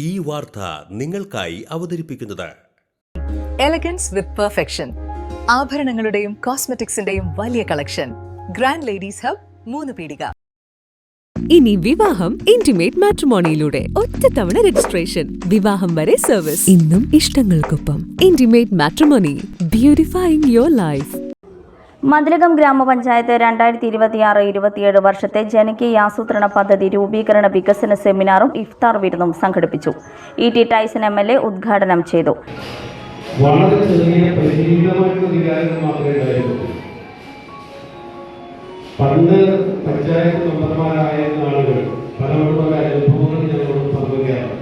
ഈ വാർത്ത നിങ്ങൾക്കായി അവതരിപ്പിക്കുന്നത് എലഗൻസ് വിത്ത് പെർഫെക്ഷൻ, ആഭരണങ്ങളുടെയും കോസ്മെറ്റിക്സിന്റെയും വലിയ കളക്ഷൻ. ഗ്രാൻഡ് ലേഡീസ് ഹബ്, 3 പീടിക. ഇനി വിവാഹം ഇന്റിമേറ്റ് മാട്രിമോണിയിലൂടെ ഒറ്റത്തവണ രജിസ്ട്രേഷൻ, വിവാഹം വരെ സർവീസ്. ഇന്നും ഇഷ്ടങ്ങൾക്കൊപ്പം intimate matrimony, beautifying your life. Mathilakam ഗ്രാമപഞ്ചായത്ത് 2026-27 വർഷത്തെ ജനകീയ ആസൂത്രണ പദ്ധതി രൂപീകരണ വികസന സെമിനാറും ഇഫ്താർ വിരുന്നും സംഘടിപ്പിച്ചു. E.T. ടൈസൺ MLA ഉദ്ഘാടനം ചെയ്തു. വളരെ ചെറിയ പരിമിതമായിട്ടുള്ള വികാരങ്ങൾ മാത്രമേ ഉണ്ടായിരുന്നുള്ളൂ. പണ്ട് പഞ്ചായത്ത് മെമ്പർമാരായിരുന്ന ആളുകൾ പലപ്പോഴും അനുഭവങ്ങൾ ഞങ്ങളോട് പങ്കുവയ്ക്കാറുണ്ട്.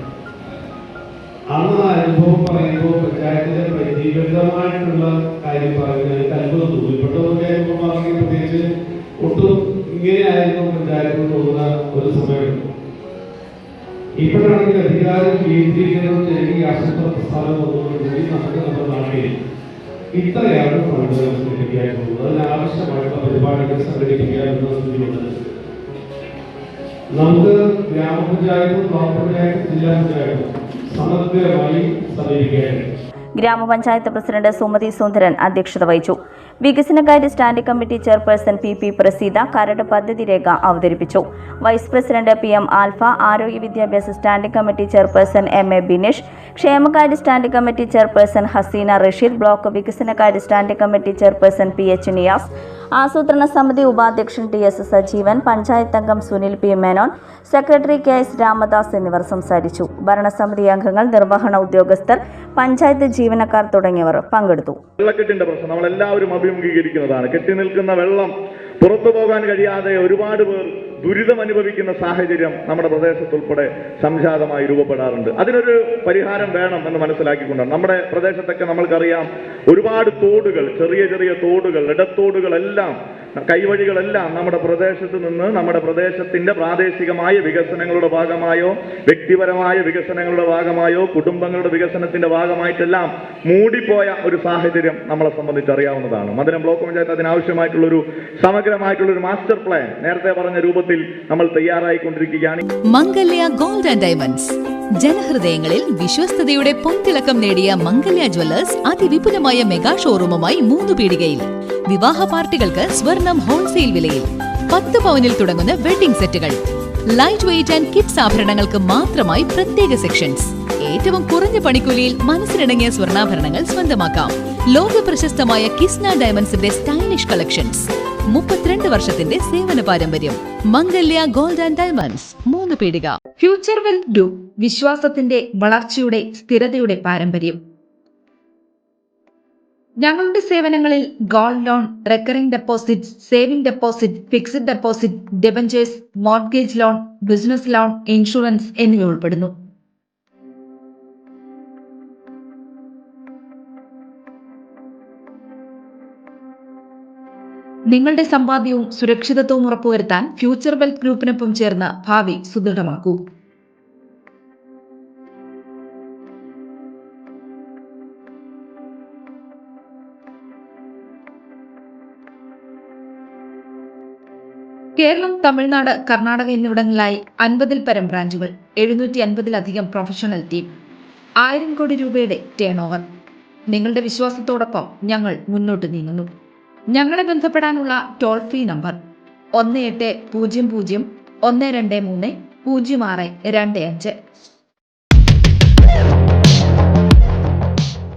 അന്ന് ആ അനുഭവം പറയുമ്പോൾ പഞ്ചായത്തിലെ പരിമിതമായിട്ടുള്ള കാര്യം പറയുന്നത് എനിക്ക് അത്ഭുതം തോന്നി. പെട്ടെന്നൊക്കെ അനുഭവം പറഞ്ഞെങ്കിൽ പ്രത്യേകിച്ച് ഒട്ടും ഇങ്ങനെയായിരുന്നു പഞ്ചായത്ത് തോന്നുന്ന ഒരു സമയമുണ്ട്. ഇപ്പോഴാണെങ്കിൽ അധികാരം കേന്ദ്രീകരണം ജനകീയ ആസൂത്രണ പ്രസ്ഥാനം വന്നതോടുകൂടി നമുക്ക് നമ്മുടെ നാട്ടിൽ ഇത്രയാണ് ഫണ്ട് സംഘടിപ്പിക്കാൻ പോകുന്നത്. അതിനാവശ്യമായിട്ടുള്ള പരിപാടികൾ സംഘടിപ്പിക്കാൻ എന്നുള്ളത് നമുക്ക് ഗ്രാമപഞ്ചായത്തും ബ്ലോക്ക് പഞ്ചായത്തും ജില്ലാ പഞ്ചായത്തും സമഗ്രമായി സമീപിക്കാനുണ്ട്. ഗ്രാമപഞ്ചായത്ത് പ്രസിഡന്റ് സുമതി സുന്ദരൻ അധ്യക്ഷത വഹിച്ചു. വികസനകാര്യ standing committee chairperson PP Praseetha കരട് പദ്ധതി രേഖ അവതരിപ്പിച്ചു. വൈസ് പ്രസിഡന്റ് PM ആൽഫ, ആരോഗ്യ വിദ്യാഭ്യാസ standing committee chairperson MA Bineesh, ക്ഷേമകാര്യ standing committee chairperson Haseena Rasheed, block വികസനകാര്യ standing committee chairperson PH Niyas, ആസൂത്രണ സമിതി ഉപാധ്യക്ഷൻ TS സജീവൻ, പഞ്ചായത്ത് അംഗം Sunil P Menon, secretary KS Ramadas എന്നിവർ സംസാരിച്ചു. ഭരണസമിതി അംഗങ്ങൾ, നിർവഹണ ഉദ്യോഗസ്ഥർ, പഞ്ചായത്ത് ജീവനക്കാർ തുടങ്ങിയവർ പങ്കെടുത്തു. വെള്ളക്കെട്ടിന്റെ പ്രശ്നം നമ്മളെല്ലാവരും അഭിമുഖീകരിക്കുന്നതാണ്. കെട്ടി നിൽക്കുന്ന വെള്ളം പുറത്തു പോകാൻ കഴിയാതെ ഒരുപാട് പേർ ദുരിതം അനുഭവിക്കുന്ന സാഹചര്യം നമ്മുടെ പ്രദേശത്തുൾപ്പെടെ സംജാതമായി രൂപപ്പെടാറുണ്ട്. അതിനൊരു പരിഹാരം വേണം എന്ന് മനസ്സിലാക്കിക്കൊണ്ടാണ് നമ്മുടെ പ്രദേശത്തൊക്കെ നമ്മൾക്കറിയാം ഒരുപാട് തോടുകൾ, ചെറിയ ചെറിയ തോടുകൾ, ഇടത്തോടുകളെല്ലാം, കൈവഴികളെല്ലാം നമ്മുടെ പ്രദേശത്ത് നിന്ന് നമ്മുടെ പ്രദേശത്തിന്റെ പ്രാദേശികമായ വികസനങ്ങളുടെ ഭാഗമായോ വ്യക്തിപരമായ വികസനങ്ങളുടെ ഭാഗമായോ കുടുംബങ്ങളുടെ വികസനത്തിന്റെ ഭാഗമായിട്ടെല്ലാം മൂടിപ്പോയ ഒരു സാഹചര്യം നമ്മളെ സംബന്ധിച്ച് അറിയാവുന്നതാണ്. മധുരം ബ്ലോക്ക് പഞ്ചായത്ത് അതിനാവശ്യമായിട്ടുള്ളൊരു സമഗ്രമായിട്ടുള്ളൊരു മാസ്റ്റർ പ്ലാൻ നേരത്തെ പറഞ്ഞ രൂപത്തിൽ നമ്മൾ തയ്യാറായിക്കൊണ്ടിരിക്കുകയാണ്. മംഗല്യ ഗോൾഡ് ആൻഡ് ഡയമണ്ട്സ്, ജനഹൃദയങ്ങളിൽ വിശ്വസ്തയുടെ പൊൻതിളക്കം നേടിയ മംഗല്യ ജ്വല്ലേഴ്സ് അതിവിപുലമായ മെഗാ ഷോറൂമുമായി 3 പീടികയിൽ. വിവാഹ പാർട്ടികൾക്ക് സ്വർണം ഹോൾസെയിൽ വിലയിൽ. 10 പവനിൽ തുടങ്ങുന്ന വെഡിംഗ് സെറ്റുകൾ, ലൈറ്റ് വെയ്റ്റ് ആൻഡ് കിഡ്സ് ആഭരണങ്ങൾക്ക് മാത്രമായി പ്രത്യേക സെക്ഷൻസ്. ഏറ്റവും കുറഞ്ഞ പണിക്കൂലിയിൽ മനസ്സിലിണങ്ങിയ സ്വർണ്ണാഭരണങ്ങൾ സ്വന്തമാക്കാം. ലോക പ്രശസ്തമായ കിസ്ന ഡയമണ്ട്സിന്റെ സ്റ്റൈലിഷ് കളക്ഷൻസ്. 32 വർഷത്തിന്റെ സേവന പാരമ്പര്യം. മംഗല്യ ഗോൾഡ് ആൻഡ് ഡയമണ്ട്സ്, 3 പീടിക. ഫ്യൂച്ചർ വെൽത്ത് ഗ്രൂപ്പ്, വിശ്വാസത്തിന്റെ, വളർച്ചയുടെ, സ്ഥിരതയുടെ പാരമ്പര്യം. ഞങ്ങളുടെ സേവനങ്ങളിൽ gold loan, recurring deposit, saving deposit, fixed deposit, debentures, mortgage loan, business loan, insurance എന്നിവ ഉൾപ്പെടുന്നു. നിങ്ങളുടെ സമ്പാദ്യവും സുരക്ഷിതത്വവും ഉറപ്പുവരുത്താൻ ഫ്യൂച്ചർ വെൽത്ത് ഗ്രൂപ്പിനൊപ്പം ചേർന്ന് ഭാവി സുദൃഢമാക്കൂ. കേരളം, തമിഴ്നാട്, കർണാടക എന്നിവിടങ്ങളിലായി 50-ൽ പരം ബ്രാഞ്ചുകൾ, 750-ലധികം പ്രൊഫഷണൽ ടീം, 1000 കോടി രൂപയുടെ ടേൺ ഓവർ. നിങ്ങളുടെ വിശ്വാസത്തോടൊപ്പം ഞങ്ങൾ മുന്നോട്ട് നീങ്ങുന്നു. ഞങ്ങളെ ബന്ധപ്പെടാനുള്ള ടോൾ ഫ്രീ നമ്പർ 1800 123 0625.